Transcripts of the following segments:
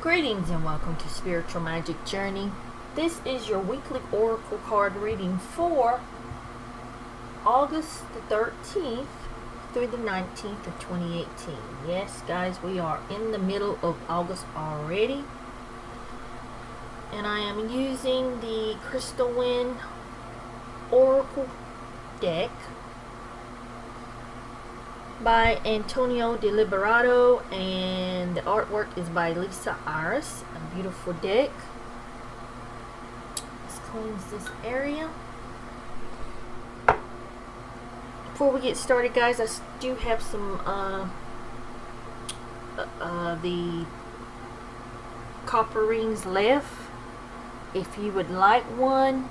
Greetings and welcome to Spiritual Magic Journey. This is your weekly oracle card reading for August the 13th through the 19th of 2018. Yes, guys, we are in the middle of August already. And I am using the Crystal Wind Oracle deck by Antonio de Liberato, and the artwork is by Lisa Iris. A beautiful deck. Let's cleanse this area. Before we get started, guys, I do have some the copper rings left. If you would like one,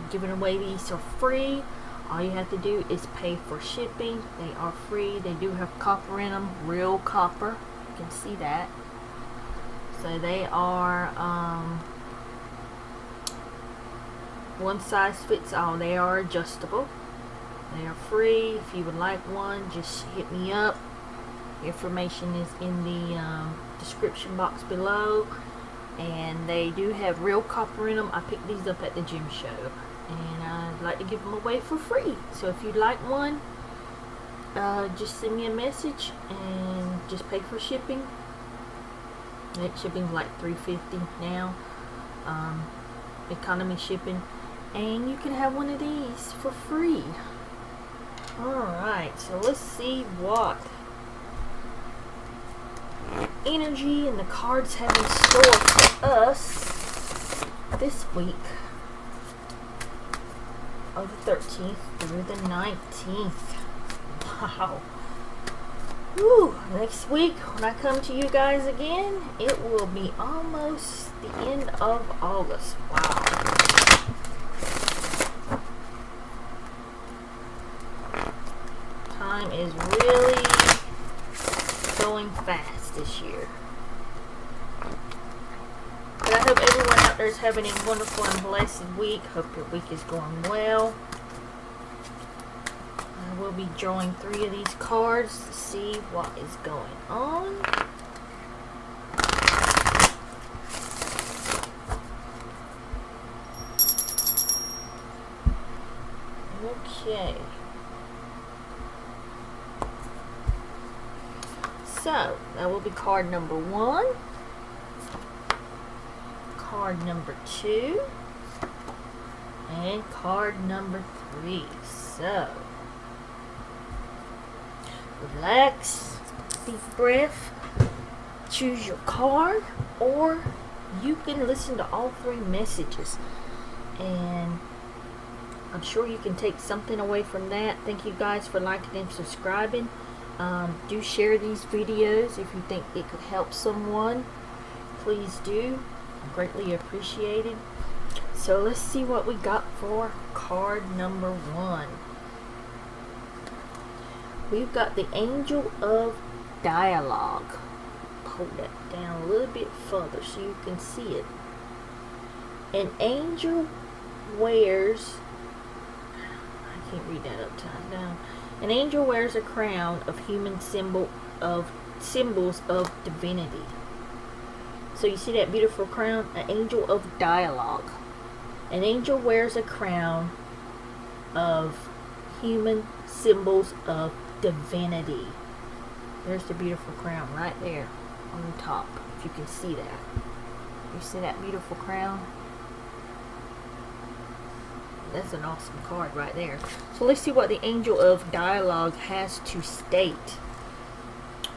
giving away these are free. All you have to do is pay for shipping. They are free. They do have copper in them, real copper. You can see that. So they are one size fits all. They are adjustable. They are free. If you would like one, just hit me up. Information is in the description box below. And they do have real copper in them. I picked these up at the gym show. And I'd like to give them away for free. So if you'd like one, just send me a message and just pay for shipping. That shipping's like $3.50 now, economy shipping, and you can have one of these for free. Alright, so let's see what energy and the cards have in store for us this week of the 13th through the 19th. Wow. Woo. Next week, when I come to you guys again, it will be almost the end of August. Wow. Time is really going fast this year. But I hope everyone out there is having a wonderful and blessed week. Hope your week is going well. I will be drawing 3 of these cards to see what is going on. Okay. So, that will be card number 1. Card number 2 and card number 3. So relax, deep breath, choose your card, or you can listen to all 3 messages, and I'm sure you can take something away from that. Thank you guys for liking and subscribing. Do share these videos if you think it could help someone. Please do. Greatly appreciated. So let's see what we got for card number 1. We've got the Angel of Dialogue. Pull that down a little bit further so you can see it. An angel wears, I can't read that upside down. An angel wears a crown of human symbols of divinity. So you see that beautiful crown? An angel of dialogue. An angel wears a crown of human symbols of divinity. There's the beautiful crown right there on the top, if you can see that. You see that beautiful crown? That's an awesome card right there. So let's see what the Angel of Dialogue has to state.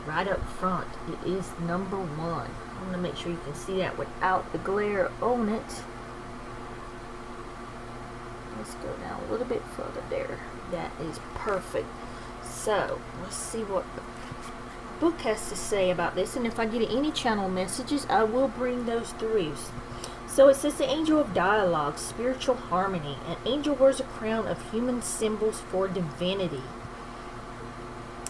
Right up front, it is number 1. I'm going to make sure you can see that without the glare on it. Let's go down a little bit further there. That is perfect. So, let's see what the book has to say about this. And if I get any channel messages, I will bring those through. So it says the Angel of Dialogue, spiritual harmony. An angel wears a crown of human symbols for divinity.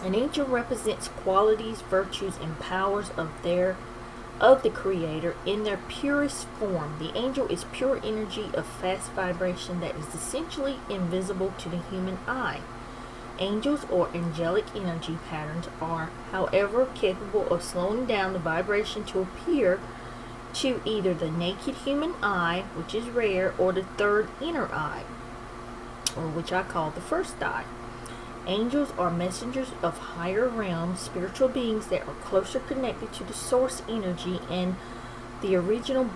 An angel represents qualities, virtues, and powers of the Creator in their purest form. The angel is pure energy of fast vibration that is essentially invisible to the human eye. Angels or angelic energy patterns are, however, capable of slowing down the vibration to appear to either the naked human eye, which is rare, or the third inner eye, or which I call the first eye. Angels are messengers of higher realms, spiritual beings that are closer connected to the source energy and the original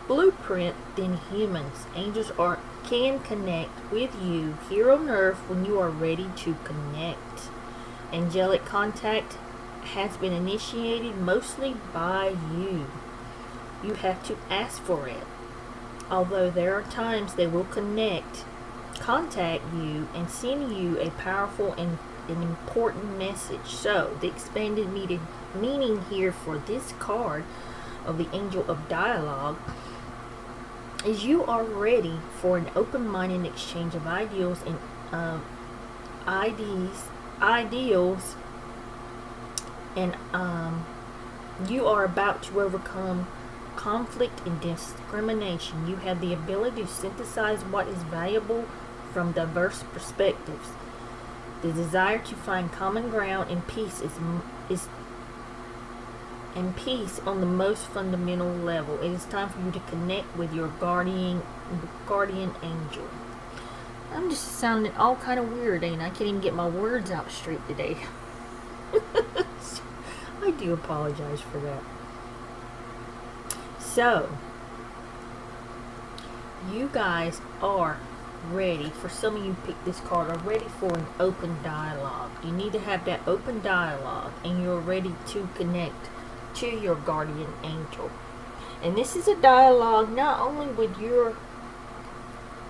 blueprint than humans. Angels can connect with you here on earth when you are ready to connect. Angelic contact has been initiated mostly by you. You have to ask for it. Although there are times they will contact you and send you a powerful and an important message. So the expanded meaning here for this card of the Angel of Dialogue is you are ready for an open-minded exchange of ideals and ideals, and you are about to overcome conflict and discrimination. You have the ability to synthesize what is valuable from diverse perspectives. The desire to find common ground and peace on the most fundamental level. It is time for you to connect with your guardian angel. I'm just sounding all kind of weird, ain't I? Can't even get my words out straight today. I do apologize for that. So, you guys are ready. For some of you pick this card, are ready for an open dialogue. You need to have that open dialogue, and you're ready to connect to your guardian angel. And this is a dialogue not only with your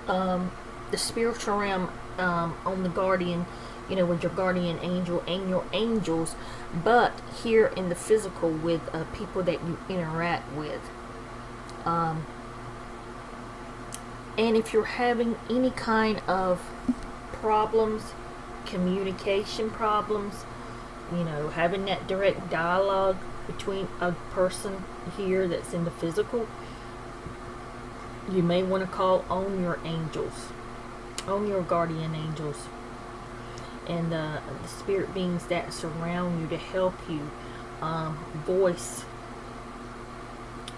the spiritual realm on the guardian, with your guardian angel and your angels, but here in the physical with people that you interact with. And if you're having any kind of problems, communication problems, having that direct dialogue between a person here that's in the physical, you may want to call on your angels, on your guardian angels, and the spirit beings that surround you to help you voice,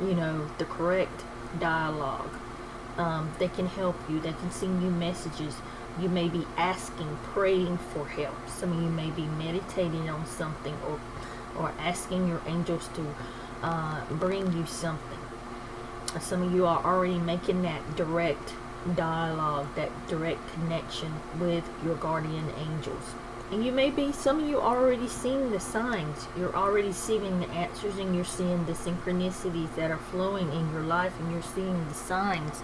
the correct dialogue. They can help you. They can send you messages. You may be asking, praying for help. Some of you may be meditating on something, or asking your angels to bring you something. Some of you are already making that direct dialogue, that direct connection with your guardian angels. And you may be, some of you already seeing the signs. You're already seeing the answers, and you're seeing the synchronicities that are flowing in your life, and you're seeing the signs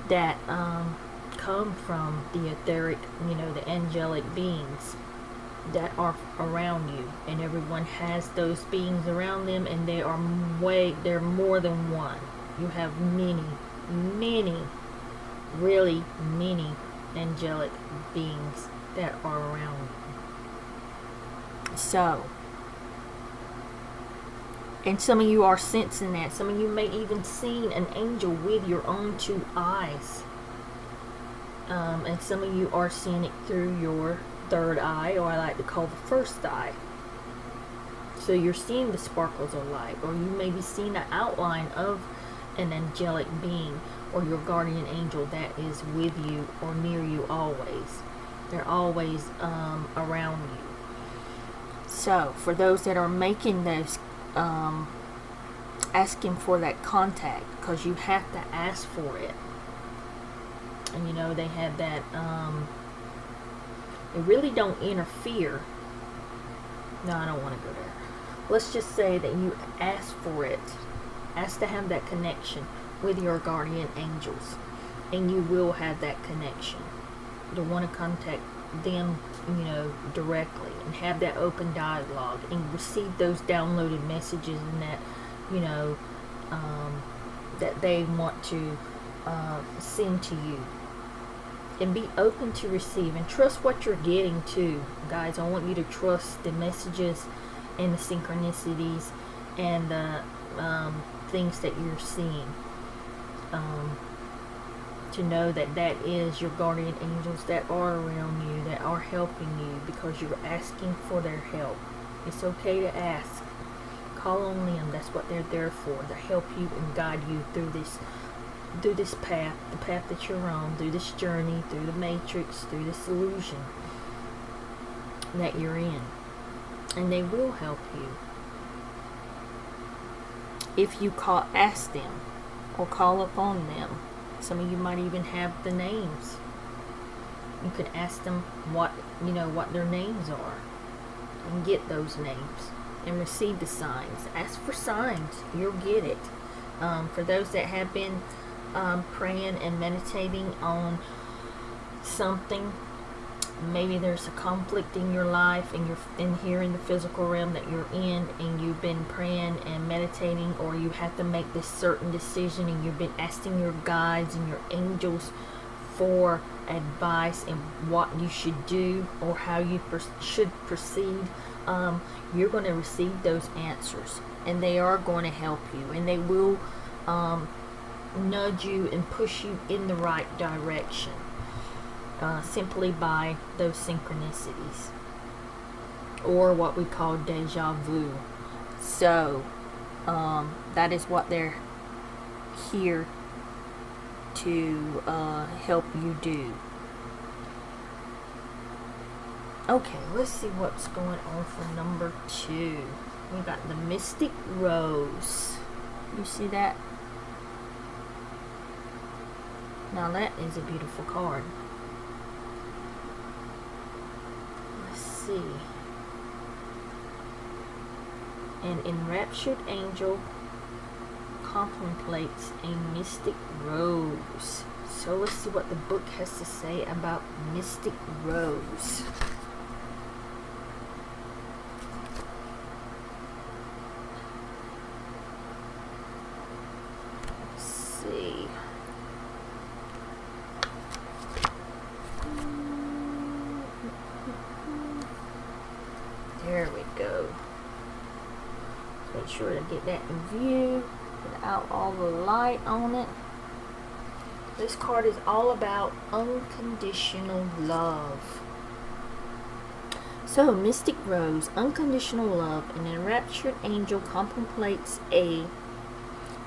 that come from the etheric, the angelic beings that are around you. And everyone has those beings around them, and they're more than one. You have many, really many angelic beings that are around you. So, and some of you are sensing that. Some of you may even seen an angel with your own two eyes. And some of you are seeing it through your third eye, or I like to call the first eye. So you're seeing the sparkles of light, or you may be seeing the outline of an angelic being or your guardian angel that is with you or near you always. They're always around you. So for those that are making those asking for that contact, because you have to ask for it, and they have that they really don't interfere. No, I don't want to go there. Let's just say that you ask for it, ask to have that connection with your guardian angels, and you will have that connection. You'll want to contact them, directly, and have that open dialogue, and receive those downloaded messages, and that, that they want to send to you. And be open to receive, and trust what you're getting too, guys. I want you to trust the messages and the synchronicities and the things that you're seeing. to know that that is your guardian angels that are around you, that are helping you because you're asking for their help. It's okay to ask. Call on them. That's what they're there for, to help you and guide you through this path, the path that you're on, through this journey, through the matrix, through this illusion that you're in. And they will help you if you ask them or call upon them. Some of you might even have the names. You can ask them what their names are and get those names and receive the signs. Ask for signs. You'll get it. For those that have been praying and meditating on something, maybe there's a conflict in your life and you're in here in the physical realm that you're in, and you've been praying and meditating, or you have to make this certain decision and you've been asking your guides and your angels for advice and what you should do or how you should proceed. You're going to receive those answers, and they are going to help you, and they will nudge you and push you in the right direction, simply by those synchronicities, or what we call deja vu. So that is what they're here to help you do. Okay, let's see what's going on for number 2. We got the Mystic Rose. You see that? Now that is a beautiful card. Let's see. An enraptured angel contemplates a mystic rose. So let's see what the book has to say about Mystic Rose. Let's see. There we go. Make sure to get that in view without all the light on it. This card is all about unconditional love. So, Mystic Rose, unconditional love. An enraptured angel contemplates a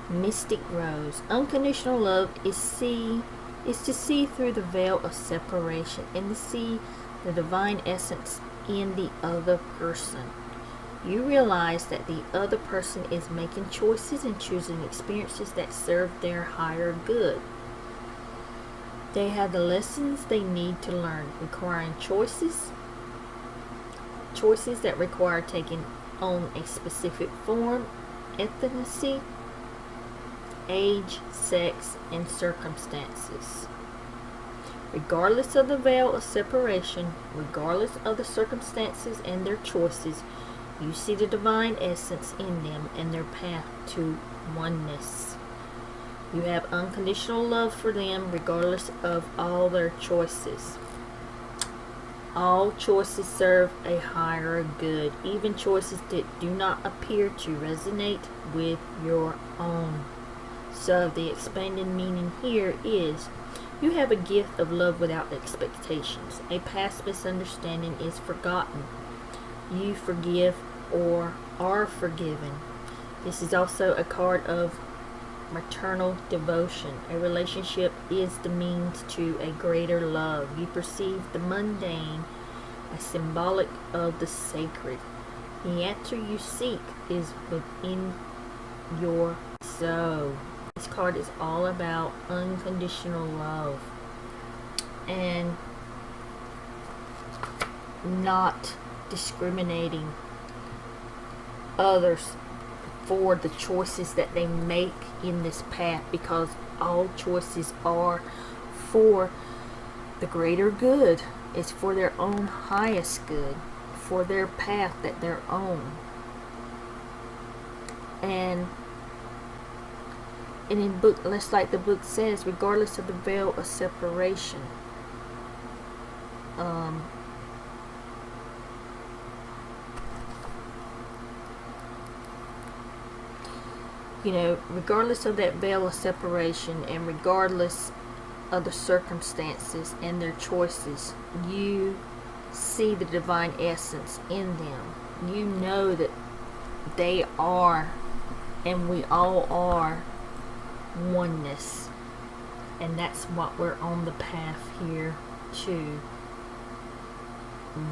mystic rose. Unconditional love is to see through the veil of separation and to see the divine essence in the other person. You realize that the other person is making choices and choosing experiences that serve their higher good. They have the lessons they need to learn, requiring choices that require taking on a specific form, ethnicity, age, sex, and circumstances. Regardless of the veil of separation, regardless of the circumstances and their choices, you see the divine essence in them and their path to oneness. You have unconditional love for them regardless of all their choices. All choices serve a higher good, even choices that do not appear to resonate with your own. So the expanded meaning here is, you have a gift of love without expectations. A past misunderstanding is forgotten. You forgive or are forgiven. This is also a card of maternal devotion. A relationship is the means to a greater love. You perceive the mundane as symbolic of the sacred. The answer you seek is within your soul. This card is all about unconditional love and not discriminating others for the choices that they make in this path, because all choices are for the greater good. It's for their own highest good, for their path that they're on. And in book, just like the book says, regardless of the veil of separation, regardless of that veil of separation, and regardless of the circumstances and their choices, you see the divine essence in them. You know that they are, and we all are, oneness. And that's what we're on the path here to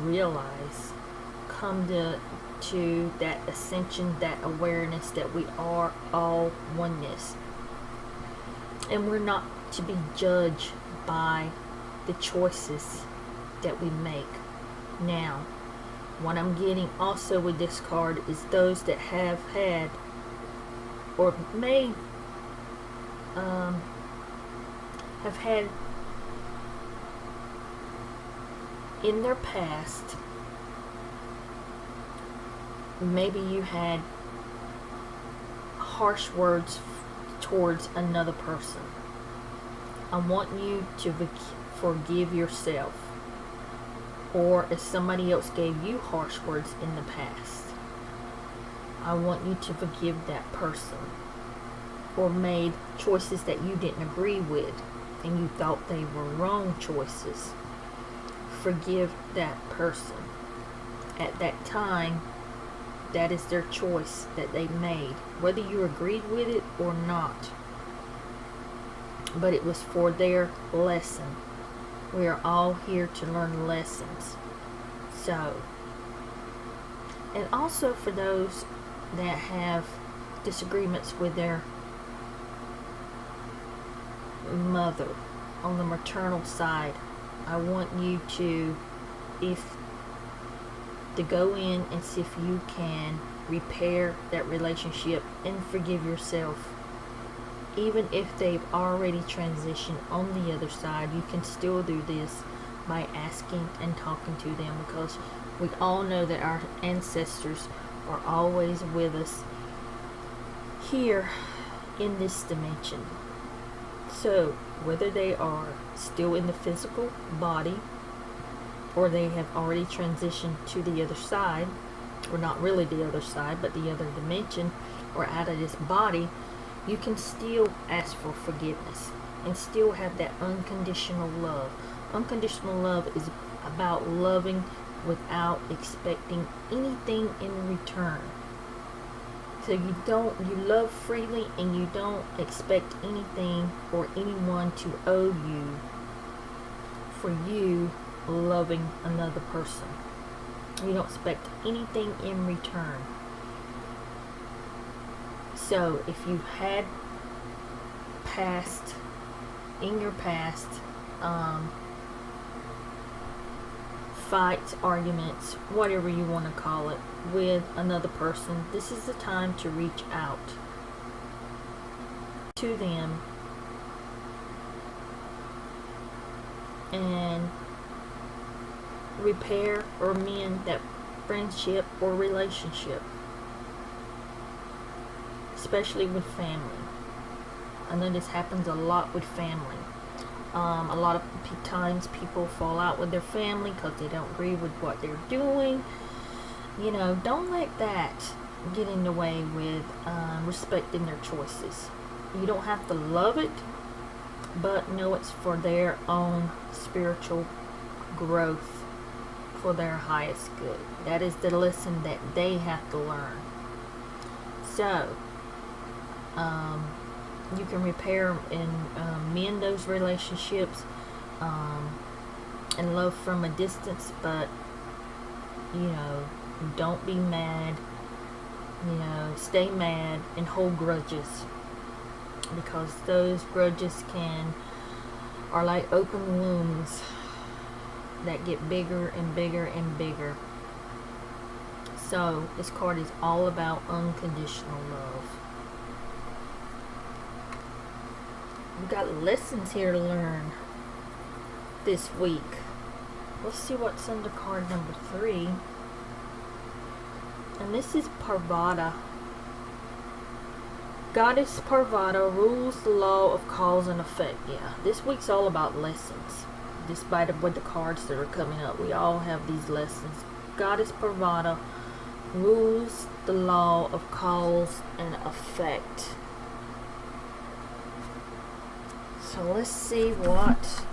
realize. Come to that ascension, that awareness that we are all oneness. And we're not to be judged by the choices that we make. Now, what I'm getting also with this card is those that have had or may have had in their past, maybe you had harsh words towards another person. I want you to forgive yourself. Or if somebody else gave you harsh words in the past, I want you to forgive that person. Or made choices that you didn't agree with and you thought they were wrong choices. Forgive that person. At that time, that is their choice that they made, whether you agreed with it or not. But it was for their lesson. We are all here to learn lessons. So, and also for those that have disagreements with their mother on the maternal side, I want you to go in and see if you can repair that relationship and forgive yourself. Even if they've already transitioned on the other side, you can still do this by asking and talking to them, because we all know that our ancestors are always with us here in this dimension. So whether they are still in the physical body or they have already transitioned to the other side, or not really the other side but the other dimension, or out of this body, you can still ask for forgiveness and still have that unconditional love. Unconditional love is about loving without expecting anything in return. So you love freely and you don't expect anything or anyone to owe you for you loving another person. You don't expect anything in return. So if you had in your past, fights, arguments, whatever you want to call it, with another person, this is the time to reach out to them and repair or mend that friendship or relationship, especially with family. I know this happens a lot with family. A lot of times people fall out with their family because they don't agree with what they're doing. You know, don't let that get in the way with respecting their choices. You don't have to love it, but know it's for their own spiritual growth, for their highest good. That is the lesson that they have to learn. So, you can repair and mend those relationships and love from a distance, but don't be mad. Stay mad and hold grudges, because those grudges are like open wounds that get bigger and bigger and bigger. So this card is all about unconditional love. We've got lessons here to learn this week. Let's see what's under card number 3. And this is Parvata. Goddess Parvata rules the law of cause and effect. Yeah, this week's all about lessons. Despite of what the cards that are coming up, we all have these lessons. Goddess Parvata rules the law of cause and effect. So let's see what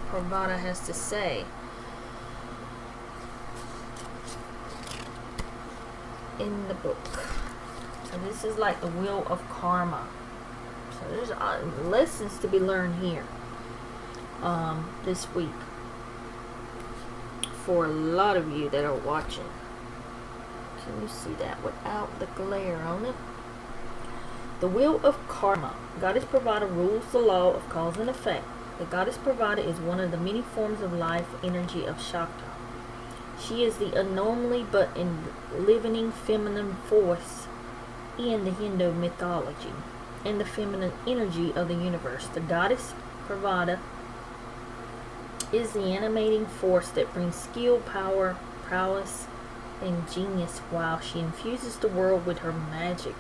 Pravada has to say. In the book. So this is like the wheel of karma. So there's lessons to be learned here this week for a lot of you that are watching. Can you see that without the glare on it? The wheel of karma. Goddess Pravada rules the law of cause and effect. The Goddess Pravada is one of the many forms of life energy of Shakti. She is the anomaly but enlivening feminine force in the Hindu mythology and the feminine energy of the universe. The Goddess Pravada is the animating force that brings skill, power, prowess, and genius while she infuses the world with her magic.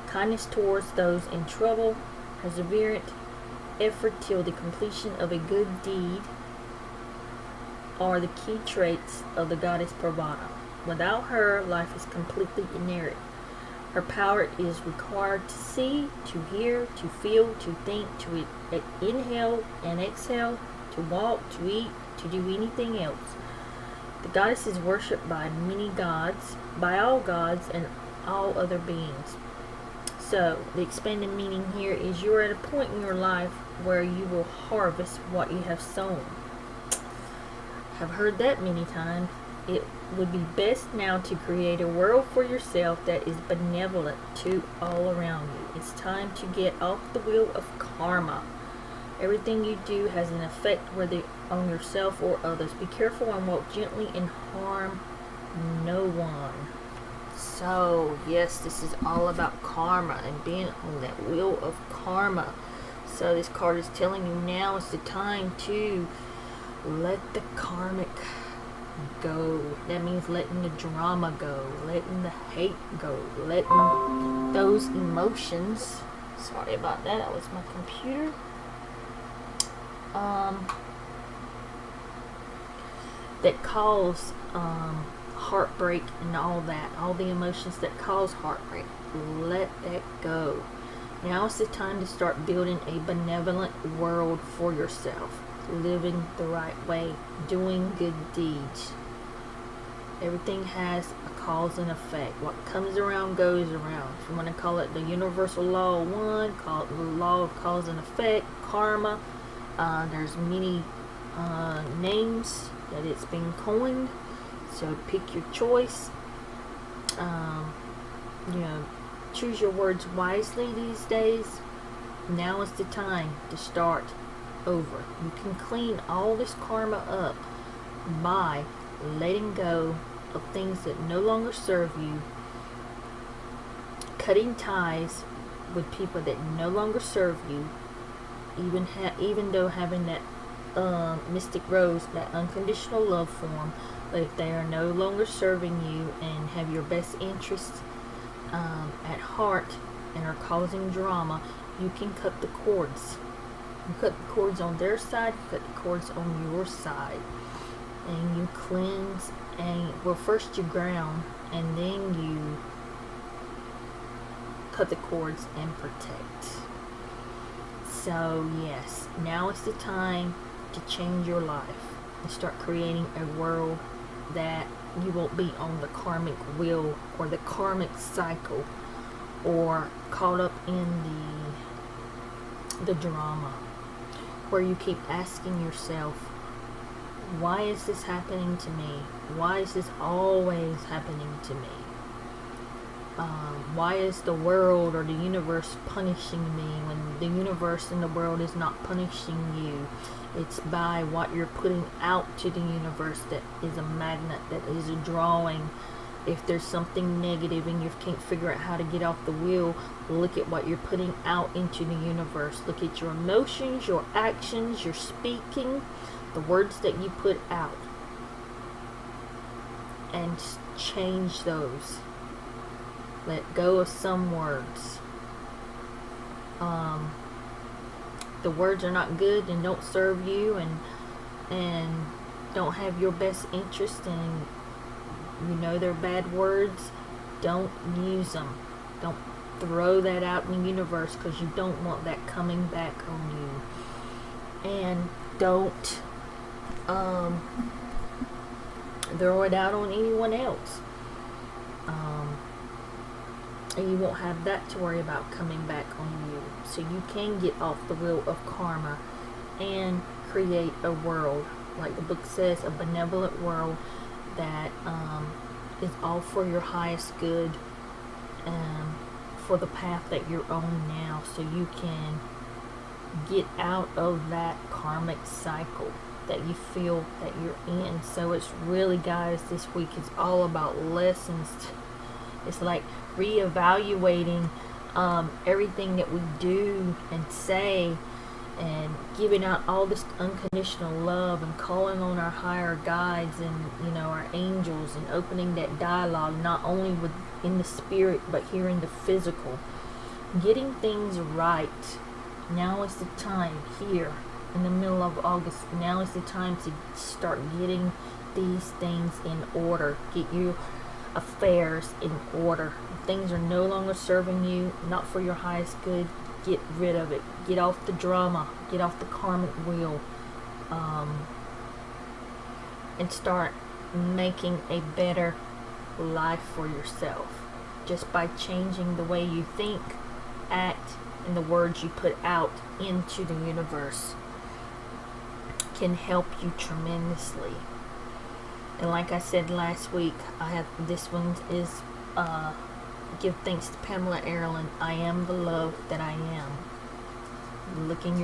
Kindness towards those in trouble, perseverant effort till the completion of a good deed are the key traits of the Goddess Pravada. Without her, life is completely inert. Her power is required to see, to hear, to feel, to think, to inhale and exhale, to walk, to eat, to do anything else. The goddess is worshipped by many gods, by all gods and all other beings. So, the expanded meaning here is you are at a point in your life where you will harvest what you have sown. I've heard that many times. It would be best now to create a world for yourself that is benevolent to all around you. It's time to get off the wheel of karma. Everything you do has an effect whether on yourself or others. Be careful and walk gently and harm no one. So, yes, this is all about karma and being on that wheel of karma. So this card is telling you now is the time to let the karmic go. That means letting the drama go, letting the hate go, letting those emotions. Sorry about that. That was my computer. That cause heartbreak and all that, all the emotions that cause heartbreak. Let that go. Now is the time to start building a benevolent world for yourself. Living the right way, doing good deeds. Everything has a cause and effect. What comes around goes around. If you want to call it the universal law of one, call it the law of cause and effect, karma. There's many names that it's been coined. So pick your choice. Choose your words wisely these days. Now is the time to start over. You can clean all this karma up by letting go of things that no longer serve you, cutting ties with people that no longer serve you, even though having that mystic rose, that unconditional love form, but if they are no longer serving you and have your best interests at heart and are causing drama, you can cut the cords. You cut the cords on their side, you cut the cords on your side. And you cleanse, and first you ground, and then you cut the cords and protect. So yes, now is the time to change your life and start creating a world that you won't be on the karmic wheel or the karmic cycle or caught up in the drama, where you keep asking yourself, why is this happening to me? Why is this always happening to me? Why is the world or the universe punishing me when the universe and the world is not punishing you? It's by what you're putting out to the universe that is a magnet, that is a drawing. If there's something negative and you can't figure out how to get off the wheel, look at what you're putting out into the universe. Look at your emotions, your actions, your speaking, the words that you put out, and change those. Let go of some words. The words are not good and don't serve you and don't have your best interest, and you know they're bad words. Don't use them. Don't throw that out in the universe, because you don't want that coming back on you. and don't throw it out on anyone else. And you won't have that to worry about coming back on you. So you can get off the wheel of karma and create a world, like the book says, a benevolent world that is all for your highest good, for the path that you're on now, so you can get out of that karmic cycle that you feel that you're in. So it's really, guys, this week is all about lessons. It's like reevaluating everything that we do and say, and giving out all this unconditional love, and calling on our higher guides and, you know, our angels, and opening that dialogue not only in the spirit but here in the physical, getting things right. Now is the time, here in the middle of August, now is the time to start getting these things in order. Get your affairs in order. If things are no longer serving you, not for your highest good, get rid of it. Get off the drama, get off the karmic wheel, and start making a better life for yourself, just by changing the way you think, act, and the words you put out into the universe can help you tremendously. And like I said last week, this one is give thanks to Pamela Ireland. I am the love that I am. Look in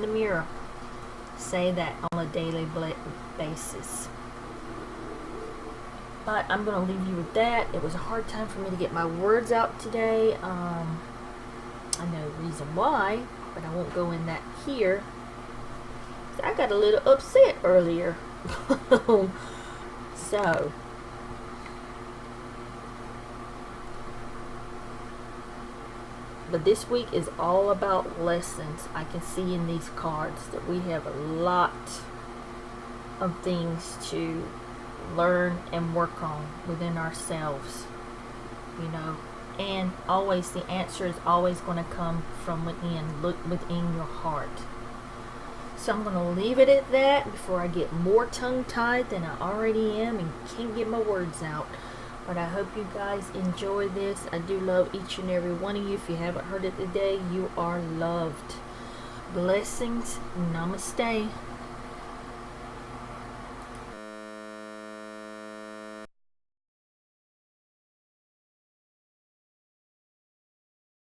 the mirror. Say that on a daily basis. But I'm going to leave you with that. It was a hard time for me to get my words out today. I know the reason why, but I won't go in that here. So I got a little upset earlier. So, but this week is all about lessons. I can see in these cards that we have a lot of things to learn and work on within ourselves, you know. And always, the answer is always going to come from within. Look within your heart. So I'm going to leave it at that before I get more tongue-tied than I already am and can't get my words out. But I hope you guys enjoy this. I do love each and every one of you. If you haven't heard it today, you are loved. Blessings. Namaste.